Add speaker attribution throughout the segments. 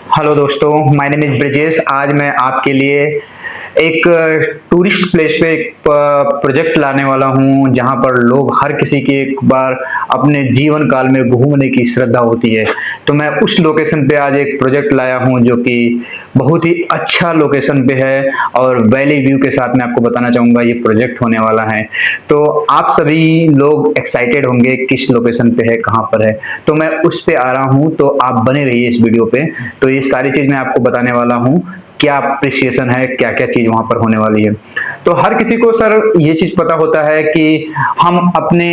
Speaker 1: Hello दोस्तों, my name is Brajesh. आज मैं आपके लिए एक टूरिस्ट प्लेस पे एक प्रोजेक्ट लाने वाला हूं जहां पर लोग हर किसी की एक बार अपने जीवन काल में घूमने की श्रद्धा होती है। तो मैं उस लोकेशन पे आज एक प्रोजेक्ट लाया हूं जो कि बहुत ही अच्छा लोकेशन पे है और वैली व्यू के साथ मैं आपको बताना चाहूंगा ये प्रोजेक्ट होने वाला है। तो आप सभी लोग एक्साइटेड होंगे किस लोकेशन पे है, कहां पर है। तो मैं उस पे आ रहा हूं, तो आप बने रहिए इस वीडियो पे। तो ये सारी चीज मैं आपको बताने वाला हूं, क्या अप्रिसिएशन है, क्या क्या चीज वहां पर होने वाली है। तो हर किसी को सर ये चीज पता होता है कि हम अपने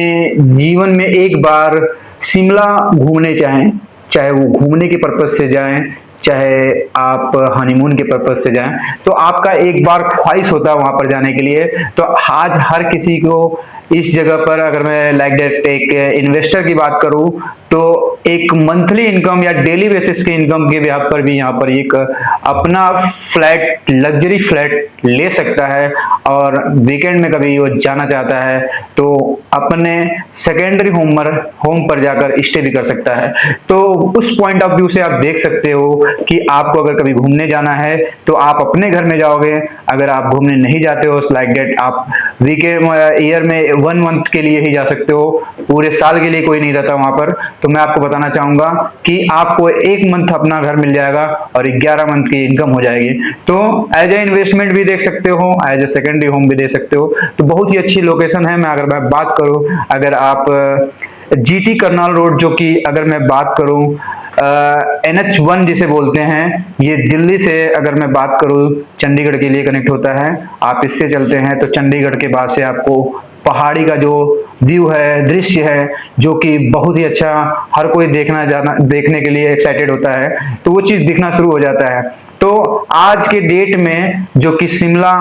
Speaker 1: जीवन में एक बार शिमला घूमने चाहें, चाहे वो घूमने के पर्पज से जाएं, चाहे आप हनीमून के पर्पज से जाएं, तो आपका एक बार ख्वाहिश होता है वहां पर जाने के लिए। तो आज हर किसी को इस जगह पर, अगर मैं लाइक दैट एक इन्वेस्टर की बात करूं, तो एक मंथली इनकम या डेली बेसिस के इनकम के ब्याज पर भी यहाँ पर एक अपना फ्लैट, लग्जरी फ्लैट ले सकता है और वीकेंड में कभी वो जाना चाहता है तो अपने सेकेंडरी होम पर जाकर स्टे भी कर सकता है। तो उस पॉइंट ऑफ व्यू से आप देख सकते हो कि आपको अगर कभी घूमने जाना है तो आप अपने घर में जाओगे। अगर आप घूमने नहीं जाते हो लाइक दैट, आप ईयर में 1 मंथ के लिए ही जा सकते हो, पूरे साल के लिए कोई नहीं रहता वहां पर। तो मैं आपको बताना चाहूंगा कि आपको 1 मंथ अपना घर मिल जाएगा और 11 मंथ की इनकम हो जाएगी। तो एज ए इन्वेस्टमेंट भी देख सकते हो, एज ए सेकेंडरी होम भी दे सकते हो। तो बहुत ही अच्छी लोकेशन है। अगर मैं बात करूं, अगर आप जीटी करनाल रोड, जो कि अगर मैं बात करूं NH1 जिसे बोलते हैं, ये दिल्ली से अगर मैं बात करूं चंडीगढ़ के लिए कनेक्ट होता है। आप इससे चलते हैं तो चंडीगढ़ के बाद से आपको पहाड़ी का जो व्यू है, दृश्य है, जो कि बहुत ही अच्छा, हर कोई देखने के लिए एक्साइटेड होता है, तो वो चीज दिखना शुरू हो जाता है। तो आज के डेट में जो कि शिमला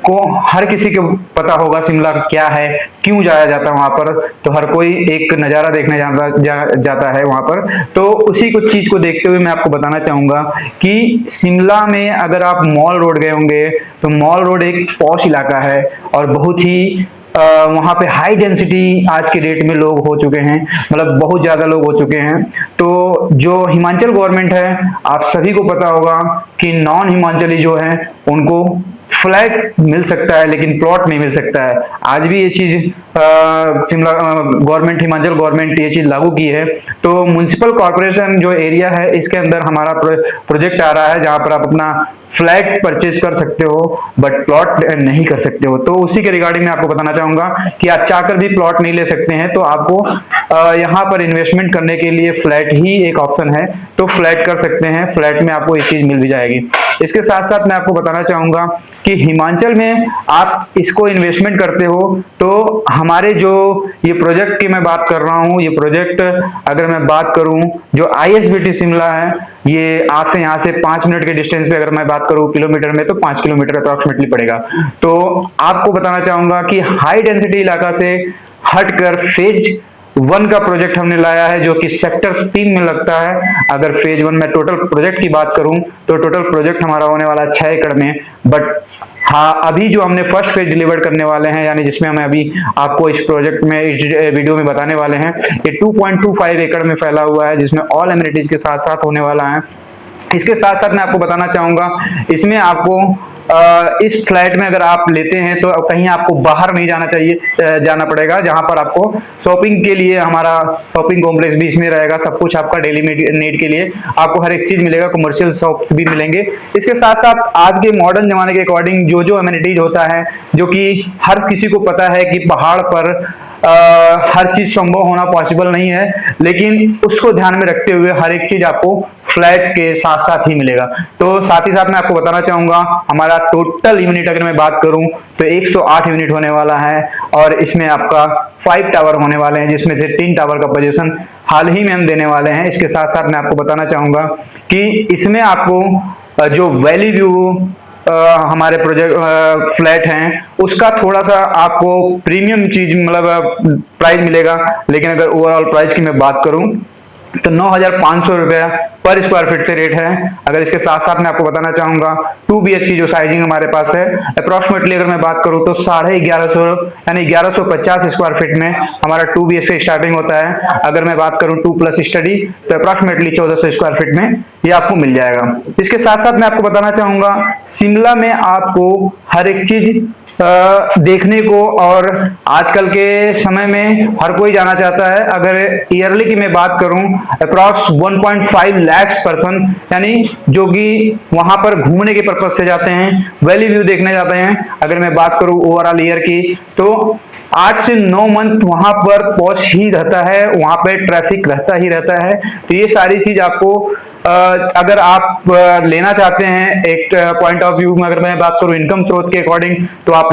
Speaker 1: को हर किसी को पता होगा शिमला क्या है, क्यों जाया जाता है वहां पर, तो हर कोई एक नजारा देखने जाता है वहां पर। तो उसी कुछ चीज को देखते हुए मैं आपको बताना चाहूंगा कि शिमला में अगर आप मॉल रोड गए होंगे तो मॉल रोड एक पॉश इलाका है और बहुत ही वहां पे हाई डेंसिटी आज के डेट में लोग हो चुके हैं, मतलब बहुत ज्यादा लोग हो चुके हैं। तो जो हिमाचल गवर्नमेंट है, आप सभी को पता होगा कि नॉन हिमाचली जो है उनको फ्लैट मिल सकता है लेकिन प्लॉट नहीं मिल सकता है। आज भी ये चीज शिमला गवर्नमेंट, हिमाचल गवर्नमेंट ये चीज लागू की है। तो म्युनिसिपल कॉर्पोरेशन जो एरिया है, इसके अंदर हमारा प्रोजेक्ट आ रहा है जहां पर आप अपना फ्लैट परचेज कर सकते हो बट प्लॉट नहीं कर सकते हो। तो उसी के रिगार्डिंग मैं आपको बताना चाहूंगा कि आप चाहकर भी प्लॉट नहीं ले सकते हैं। तो आपको यहाँ पर इन्वेस्टमेंट करने के लिए फ्लैट ही एक ऑप्शन है, तो फ्लैट कर सकते हैं। फ्लैट में आपको ये चीज मिल भी जाएगी। इसके साथ साथ मैं आपको बताना चाहूंगा कि हिमाचल में आप इसको इन्वेस्टमेंट करते हो तो हमारे जो ये प्रोजेक्ट की मैं बात कर रहा हूँ, ये प्रोजेक्ट अगर मैं बात करूं जो ISBT शिमला है, ये आपसे यहाँ से 5 मिनट के डिस्टेंस पे अगर मैं बात करूं किलोमीटर में, तो 5 किलोमीटर अप्रोक्सीमेटली पड़ेगा। तो आपको बताना चाहूंगा कि हाई डेंसिटी इलाका से हटकर फेज 1 का प्रोजेक्ट हमने लाया है जो कि सेक्टर 3 में लगता है। अगर फेज 1 में टोटल प्रोजेक्ट की बात करूं तो टोटल प्रोजेक्ट हमारा होने वाला है 6 एकड़ में। बट हाँ, अभी जो हमने फर्स्ट फेज डिलीवर करने वाले हैं, यानी जिसमें हमें अभी आपको इस प्रोजेक्ट में, इस वीडियो में बताने वाले हैं, ये 2.25 एकड़ में फैला हुआ है जिसमें ऑल एमिनिटीज के साथ साथ होने वाला है। इसके साथ साथ मैं आपको बताना चाहूंगा, इसमें आपको इस फ्लैट में अगर आप लेते हैं तो कहीं आपको बाहर नहीं जाना पड़ेगा, जहां पर आपको शॉपिंग के लिए हमारा शॉपिंग कॉम्प्लेक्स भी इसमें रहेगा। सब कुछ आपका डेली नीड के लिए आपको हर एक चीज मिलेगा, कमर्शियल शॉप्स भी मिलेंगे। इसके साथ साथ आज के मॉडर्न जमाने के अकॉर्डिंग जो जो एमिनिटीज होता है, जो कि हर किसी को पता है कि पहाड़ पर हर चीज संभव होना पॉसिबल नहीं है, लेकिन उसको ध्यान में रखते हुए हर एक चीज आपको फ्लैट के साथ साथ ही मिलेगा। तो साथ ही साथ मैं आपको बताना चाहूंगा, हमारा टोटल यूनिट अगर मैं बात करूं तो 108 यूनिट होने वाला है और इसमें आपका 5 टावर होने वाले हैं, जिसमें से 3 टावर का पोजीशन हाल ही में हम देने वाले हैं। इसके साथ साथ मैं आपको बताना चाहूंगा कि इसमें आपको जो वैली व्यू हमारे प्रोजेक्ट फ्लैट हैं, उसका थोड़ा सा आपको प्रीमियम चीज, मतलब प्राइस मिलेगा। लेकिन अगर ओवरऑल प्राइस की मैं बात करूं तो 9,500 रुपया पर स्क्वायर फीट से रेट है। अगर इसके साथ साथ मैं आपको बताना चाहूंगा 2 BH की जो साइजिंग हमारे पास है, अप्रोक्सीमेटली अगर मैं बात करूं तो 1150 यानी 1150 स्क्वायर फीट में हमारा 2 BH से स्टार्टिंग होता है। अगर मैं बात करूं 2+ स्टडी तो अप्रोक्सीमेटली 1400 स्क्वायर फीट में ये आपको मिल जाएगा। इसके साथ साथ मैं आपको बताना चाहूंगा शिमला में आपको हर एक चीज देखने को, और आजकल के समय में हर कोई जाना चाहता है। अगर ईयरली की मैं बात करूं अप्रॉक्स 1.5 लाख पर्सन यानी जो कि वहां पर घूमने के पर्पज से जाते हैं, वैली व्यू देखने जाते हैं। अगर मैं बात करूं ओवरऑल ईयर की तो 8 से 9 मंथ वहां पर पॉश ही रहता है, वहां पे ट्रैफिक रहता ही रहता है। तो ये सारी चीज आपको अगर आप लेना चाहते हैं एक पॉइंट ऑफ व्यू में, अगर मैं बात करूं इनकम स्रोत के अकॉर्डिंग, तो आप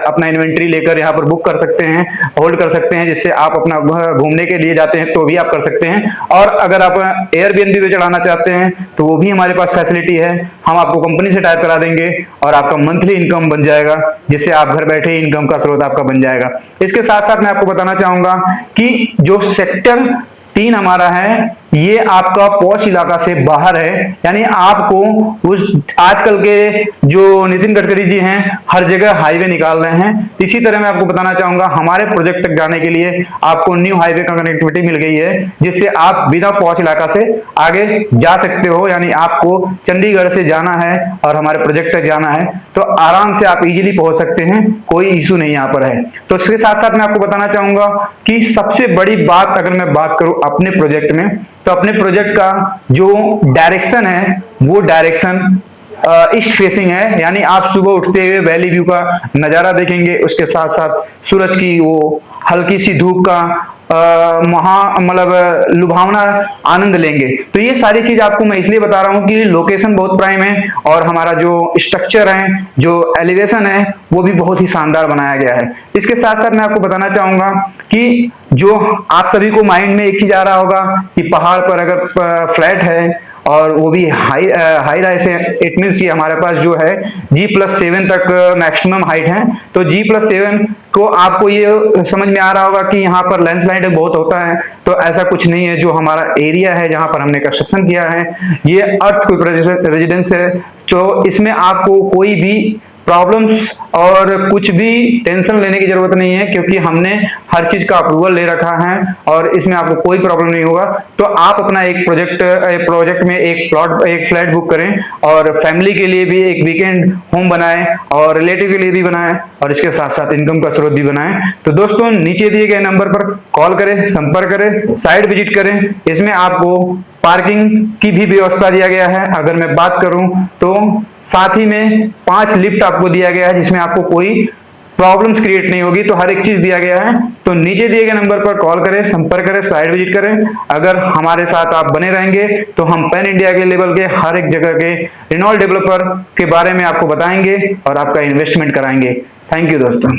Speaker 1: अपना इन्वेंट्री लेकर यहाँ पर बुक कर सकते हैं, होल्ड कर सकते हैं, जिससे आप अपना घूमने के लिए जाते हैं तो भी आप कर सकते हैं। और अगर आप एयरबीएनबी पे चढ़ाना चाहते हैं तो वो भी हमारे पास फैसिलिटी है। हम आपको कंपनी से टाइप करा देंगे और आपका मंथली इनकम बन जाएगा, जिससे आप घर बैठे इनकम का स्रोत आपका बन जाएगा। इसके साथ साथ मैं आपको बताना चाहूंगा कि जो सेक्टर 3 हमारा है ये आपका पॉश इलाका से बाहर है, यानी आपको उस आजकल के जो नितिन गडकरी जी हैं हर जगह हाईवे निकाल रहे हैं। इसी तरह मैं आपको बताना चाहूंगा हमारे प्रोजेक्ट तक जाने के लिए आपको न्यू हाईवे का कनेक्टिविटी मिल गई है, जिससे आप बिना पॉश इलाका से आगे जा सकते हो। यानी आपको चंडीगढ़ से जाना है और हमारे प्रोजेक्ट तक जाना है तो आराम से आप इजीली पहुंच सकते हैं, कोई इशू नहीं यहाँ पर है। तो इसके साथ साथ मैं आपको बताना चाहूंगा कि सबसे बड़ी बात अगर मैं बात करूं अपने प्रोजेक्ट में, तो अपने प्रोजेक्ट का जो डायरेक्शन है वो डायरेक्शन ईस्ट फेसिंग है। यानी आप सुबह उठते हुए वैली व्यू का नजारा देखेंगे, उसके साथ साथ सूरज की वो हल्की सी धूप का मतलब लुभावना आनंद लेंगे। तो ये सारी चीज आपको मैं इसलिए बता रहा हूँ कि लोकेशन बहुत प्राइम है और हमारा जो स्ट्रक्चर है, जो एलिवेशन है, वो भी बहुत ही शानदार बनाया गया है। इसके साथ साथ मैं आपको बताना चाहूंगा कि जो आप सभी को माइंड में एक चीज आ रहा होगा कि पहाड़ पर अगर फ्लैट है और वो भी हाई राइज है, इट मीन्स कि हमारे पास जो है G+7 तक मैक्सिमम हाइट है। तो G+7 को आपको ये समझ में आ रहा होगा कि यहाँ पर लैंडस्लाइड बहुत होता है, तो ऐसा कुछ नहीं है। जो हमारा एरिया है जहाँ पर हमने कंस्ट्रक्शन किया है ये अर्थ रेजिडेंस है, तो इसमें आपको कोई भी प्रॉब्लम्स और कुछ भी टेंशन लेने की जरूरत नहीं है, क्योंकि हमने हर चीज का अप्रूवल ले रखा है और इसमें आपको कोई प्रॉब्लम नहीं होगा। तो आप अपना एक प्रोजेक्ट में एक फ्लैट बुक करें और फैमिली के लिए भी एक वीकेंड होम बनाएं और रिलेटिव के लिए भी बनाएं और इसके साथ साथ इनकम का स्रोत भी बनाएं। तो दोस्तों नीचे दिए गए नंबर पर कॉल करें, संपर्क करें, साइट विजिट करें। इसमें आपको पार्किंग की भी व्यवस्था दिया गया है। अगर मैं बात करूं तो साथ ही में 5 लिफ्ट आपको दिया गया है, जिसमें आपको कोई प्रॉब्लम्स क्रिएट नहीं होगी। तो हर एक चीज दिया गया है। तो नीचे दिए गए नंबर पर कॉल करें, संपर्क करें, साइट विजिट करें। अगर हमारे साथ आप बने रहेंगे तो हम पैन इंडिया के लेवल के हर एक जगह के रेनॉल्ट डेवलपर के बारे में आपको बताएंगे और आपका इन्वेस्टमेंट कराएंगे। थैंक यू दोस्तों।